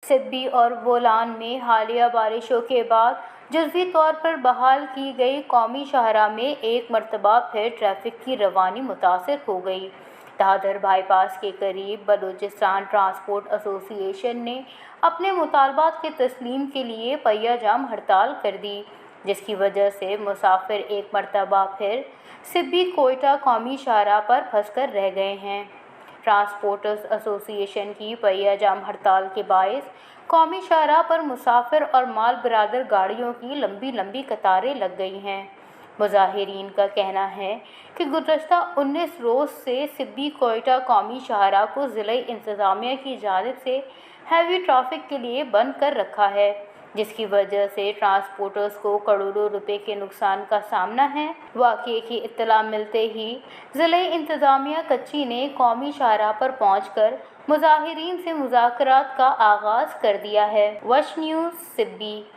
सिब्बी और बोलान में हालिया बारिशों के बाद जुज़वी तौर पर बहाल की गई कौमी शाहराह में एक मरतबा फिर ट्रैफिक की रवानी मुतासर हो गई। दादर बाईपास के करीब बलूचिस्तान ट्रांसपोर्ट एसोसिएशन ने अपने मुतालबात के तस्लीम के लिए पहिया जाम हड़ताल कर दी, जिसकी वजह से मुसाफिर एक मरतबा फिर सिब्बी कोयटा कौमी शाहराह पर फंसकर रह गए हैं। ट्रांसपोर्टर्स एसोसिएशन की पहिया जाम हड़ताल के बायस कौमी शाहराह पर मुसाफिर और माल बरादर गाड़ियों की लंबी लंबी कतारें लग गई हैं। मुजाहिरीन का कहना है कि गुज़श्ता 19 रोज़ से सिब्बी कोयटा कौमी शाहराह को ज़िला इंतज़ामिया की जानिब से हैवी ट्रैफिक के लिए बंद कर रखा है, जिसकी वजह से ट्रांसपोर्टर्स को करोड़ों रुपए के नुकसान का सामना है। वाक़ये की इत्तला मिलते ही ज़िला इंतज़ामिया कच्ची ने कौमी शाहराह पर पहुंचकर मुजाहिरीन से मुज़ाकरात का आगाज़ कर दिया है। वश न्यूज़ सिब्बी।